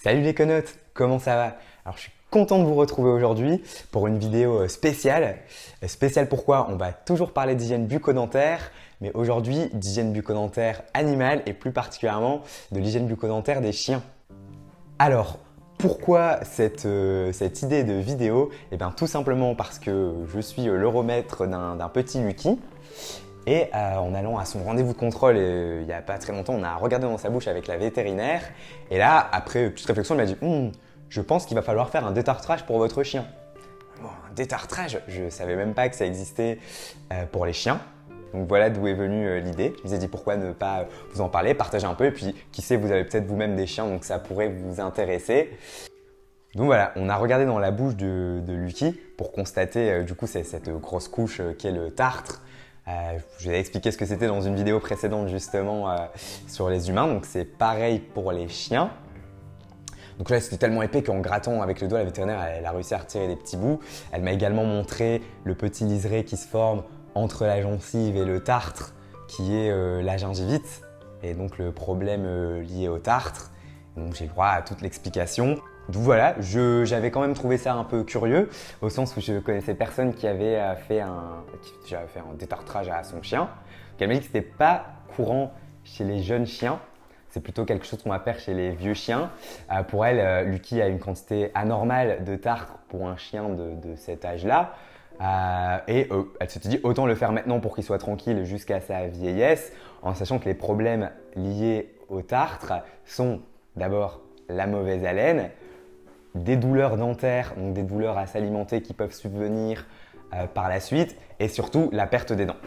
Salut les conotes, comment ça va? Alors je suis content de vous retrouver aujourd'hui pour une vidéo spéciale. Spéciale pourquoi? On va toujours parler d'hygiène bucco-dentaire, mais aujourd'hui d'hygiène bucco-dentaire animale et plus particulièrement de l'hygiène bucco-dentaire des chiens. Alors, pourquoi cette idée de vidéo? Eh bien tout simplement parce que je suis l'euromètre d'un petit Lucky. Et en allant à son rendez-vous de contrôle il n'y a pas très longtemps, on a regardé dans sa bouche avec la vétérinaire. Et là, après petite réflexion, elle m'a dit je pense qu'il va falloir faire un détartrage pour votre chien. Bon, un détartrage, je ne savais même pas que ça existait pour les chiens. Donc voilà d'où est venue l'idée. Je me suis dit pourquoi ne pas vous en parler, partager un peu. Et puis qui sait, vous avez peut-être vous-même des chiens, donc ça pourrait vous intéresser. Donc voilà, on a regardé dans la bouche de Lucky pour constater du coup c'est cette grosse couche qui est le tartre. Je vous ai expliqué ce que c'était dans une vidéo précédente justement sur les humains, donc c'est pareil pour les chiens. Donc là c'était tellement épais qu'en grattant avec le doigt, la vétérinaire elle a réussi à retirer des petits bouts. Elle m'a également montré le petit liseré qui se forme entre la gencive et le tartre qui est la gingivite et donc le problème lié au tartre. Donc j'ai le droit à toute l'explication. Donc voilà, j'avais quand même trouvé ça un peu curieux, au sens où je connaissais personne qui avait fait un détartrage à son chien. Donc elle m'a dit que ce n'était pas courant chez les jeunes chiens, c'est plutôt quelque chose qu'on va faire chez les vieux chiens. Pour elle, Lucky a une quantité anormale de tartre pour un chien de cet âge-là. Elle s'était dit autant le faire maintenant pour qu'il soit tranquille jusqu'à sa vieillesse, en sachant que les problèmes liés au tartre sont d'abord la mauvaise haleine, des douleurs dentaires, donc des douleurs à s'alimenter qui peuvent subvenir par la suite et surtout la perte des dents.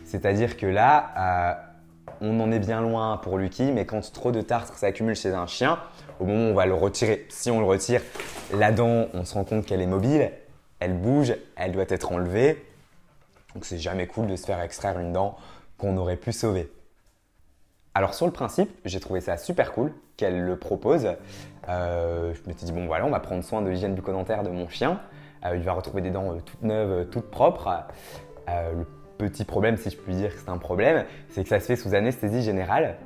C'est-à-dire que là, on en est bien loin pour Lucky, mais quand trop de tartre s'accumule chez un chien, au moment où on va le retirer, si on le retire, la dent, on se rend compte qu'elle est mobile, elle bouge, elle doit être enlevée. Donc c'est jamais cool de se faire extraire une dent qu'on aurait pu sauver. Alors sur le principe, j'ai trouvé ça super cool qu'elle le propose. Je m'étais dit bon voilà, on va prendre soin de l'hygiène bucco-dentaire de mon chien. Il va retrouver des dents toutes neuves, toutes propres. Le petit problème, si je puis dire que c'est un problème, c'est que ça se fait sous anesthésie générale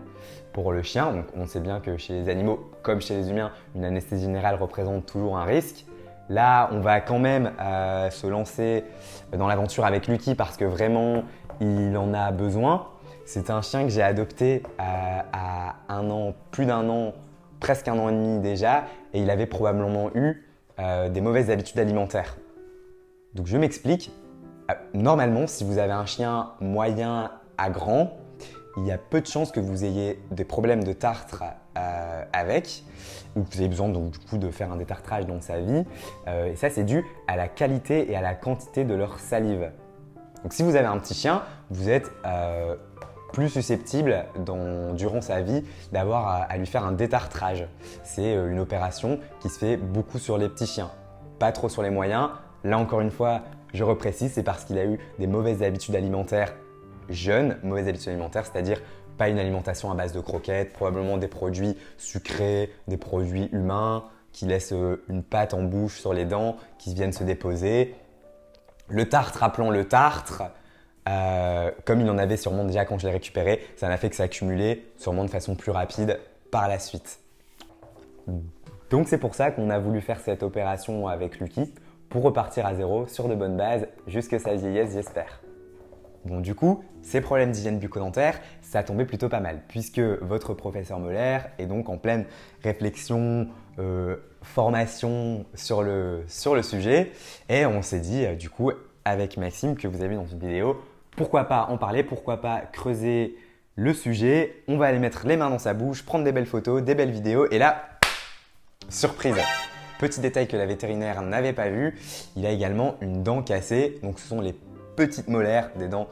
pour le chien. Donc on sait bien que chez les animaux, comme chez les humains, une anesthésie générale représente toujours un risque. Là, on va quand même se lancer dans l'aventure avec Lucky parce que vraiment, il en a besoin. C'est un chien que j'ai adopté à un an, plus d'un an, presque un an et demi déjà, et il avait probablement eu des mauvaises habitudes alimentaires. Donc je m'explique. Normalement, si vous avez un chien moyen à grand, il y a peu de chances que vous ayez des problèmes de tartre avec, ou que vous ayez besoin donc du coup de faire un détartrage dans sa vie. Et ça, c'est dû à la qualité et à la quantité de leur salive. Donc si vous avez un petit chien, vous êtes plus susceptible durant sa vie d'avoir à lui faire un détartrage. C'est une opération qui se fait beaucoup sur les petits chiens, pas trop sur les moyens. Là encore une fois, je reprécise, c'est parce qu'il a eu des mauvaises habitudes alimentaires jeunes, mauvaises habitudes alimentaires, c'est-à-dire pas une alimentation à base de croquettes, probablement des produits sucrés, des produits humains qui laissent une pâte en bouche sur les dents, qui viennent se déposer. Le tartre, rappelons le tartre, comme il en avait sûrement déjà quand je l'ai récupéré, ça n'a fait que s'accumuler sûrement de façon plus rapide par la suite. Donc c'est pour ça qu'on a voulu faire cette opération avec Lucky pour repartir à zéro sur de bonnes bases jusque sa vieillesse, j'espère. Bon, du coup, ces problèmes d'hygiène bucco-dentaire, ça tombait plutôt pas mal puisque votre professeur Moller est donc en pleine réflexion, formation sur le sujet et on s'est dit du coup avec Maxime que vous avez vu dans une vidéo, pourquoi pas en parler, pourquoi pas creuser le sujet. On va aller mettre les mains dans sa bouche, prendre des belles photos, des belles vidéos et là, surprise! Petit détail que la vétérinaire n'avait pas vu, il a également une dent cassée. Donc ce sont les petites molaires, des dents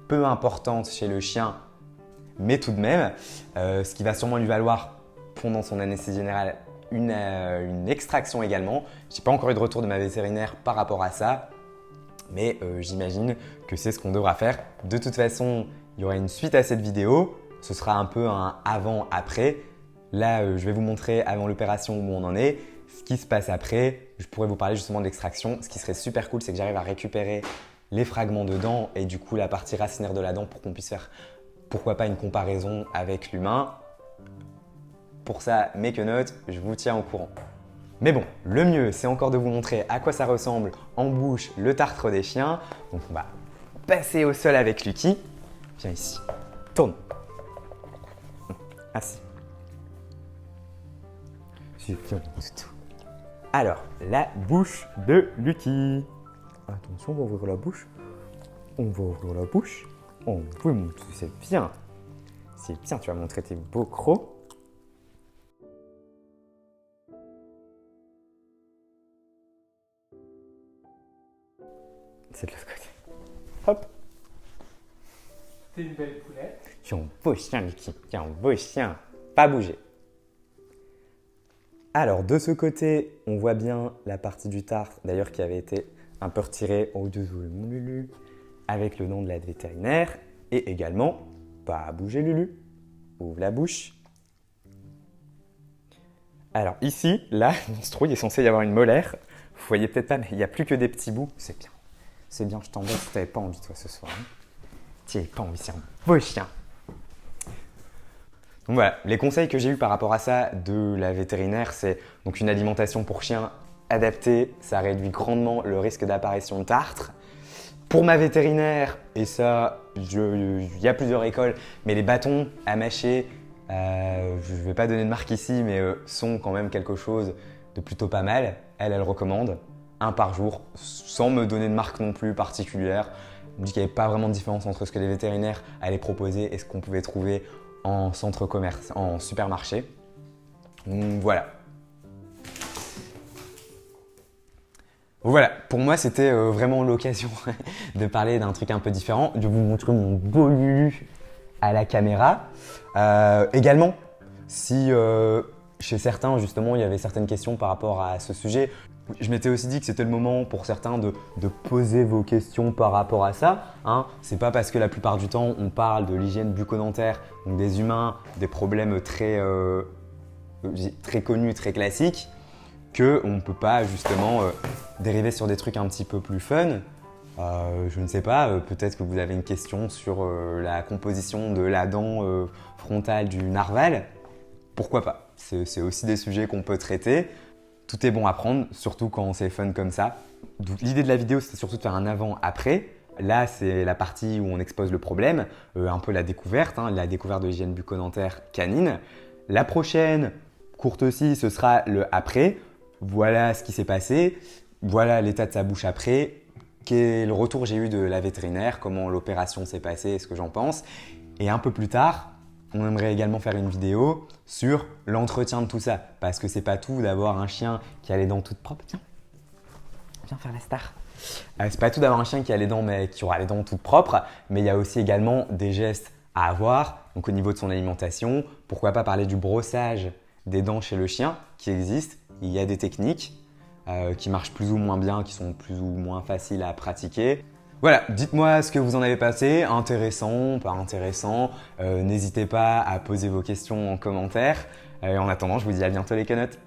peu importantes chez le chien, mais tout de même, ce qui va sûrement lui valoir pendant son anesthésie générale une extraction également. Je n'ai pas encore eu de retour de ma vétérinaire par rapport à ça, mais j'imagine que c'est ce qu'on devra faire. De toute façon, il y aura une suite à cette vidéo. Ce sera un peu un avant-après. Là, je vais vous montrer avant l'opération où on en est. Ce qui se passe après, je pourrais vous parler justement de l'extraction. Ce qui serait super cool, c'est que j'arrive à récupérer les fragments de dents et du coup la partie racinaire de la dent pour qu'on puisse faire pourquoi pas une comparaison avec l'humain. pour ça mes quenottes, je vous tiens au courant. Mais bon, le mieux, c'est encore de vous montrer à quoi ça ressemble en bouche le tartre des chiens. Donc on va passer au sol avec Lucky. Viens ici, tourne. Assis. Alors, la bouche de Lucky. Attention, on va ouvrir la bouche. On va ouvrir la bouche. On peut montrer, c'est bien. C'est bien, tu vas montrer tes beaux crocs. C'est de l'autre côté. Hop. T'es une belle poulette. Tu es un beau chien, Lucky. Tu es un beau chien. Pas bouger. Alors, de ce côté, on voit bien la partie du tartre, d'ailleurs, qui avait été un peu retirée au-dessous de mon Lulu, avec le nom de la vétérinaire. Et également, pas bouger, Lulu. Ouvre la bouche. Alors, ici, là, monstro, il est censé y avoir une molaire. Vous voyez peut-être pas, mais il n'y a plus que des petits bouts. C'est bien. C'est bien, je t'embête si tu n'avais pas envie, toi, ce soir. Hein. Tu n'avais pas envie, c'est un beau chien. Donc voilà, les conseils que j'ai eus par rapport à ça de la vétérinaire, c'est donc une alimentation pour chiens adaptée, ça réduit grandement le risque d'apparition de tartre. Pour ma vétérinaire, et ça, il y a plusieurs écoles, mais les bâtons à mâcher, je ne vais pas donner de marque ici, mais sont quand même quelque chose de plutôt pas mal. Elle recommande un par jour, sans me donner de marque non plus particulière. Elle me dit qu'il n'y avait pas vraiment de différence entre ce que les vétérinaires allaient proposer et ce qu'on pouvait trouver en centre commerce, en supermarché. Voilà. Voilà, pour moi c'était vraiment l'occasion de parler d'un truc un peu différent, de vous montrer mon beau Lulu à la caméra. Également, si chez certains justement il y avait certaines questions par rapport à ce sujet, je m'étais aussi dit que c'était le moment pour certains de poser vos questions par rapport à ça. Hein. C'est pas parce que la plupart du temps on parle de l'hygiène bucco-dentaire, donc des humains, des problèmes très connus, très classiques, qu'on ne peut pas justement dériver sur des trucs un petit peu plus fun. Je ne sais pas, peut-être que vous avez une question sur la composition de la dent frontale du narval. Pourquoi pas? C'est aussi des sujets qu'on peut traiter. Tout est bon à prendre, surtout quand c'est fun comme ça. L'idée de la vidéo, c'était surtout de faire un avant-après. Là, c'est la partie où on expose le problème, un peu la découverte de l'hygiène bucco-dentaire canine. La prochaine, courte aussi, ce sera le après. Voilà ce qui s'est passé, voilà l'état de sa bouche après, quel retour j'ai eu de la vétérinaire, comment l'opération s'est passée, ce que j'en pense. Et un peu plus tard, on aimerait également faire une vidéo sur l'entretien de tout ça. Parce que c'est pas tout d'avoir un chien qui a les dents toutes propres. Tiens, viens faire la star. C'est pas tout d'avoir un chien qui a les dents, mais qui aura les dents toutes propres. Mais il y a aussi également des gestes à avoir. Donc au niveau de son alimentation, pourquoi pas parler du brossage des dents chez le chien qui existe. Il y a des techniques qui marchent plus ou moins bien, qui sont plus ou moins faciles à pratiquer. Voilà, dites-moi ce que vous en avez passé, intéressant, pas intéressant. N'hésitez pas à poser vos questions en commentaire. En attendant, je vous dis à bientôt les quenottes.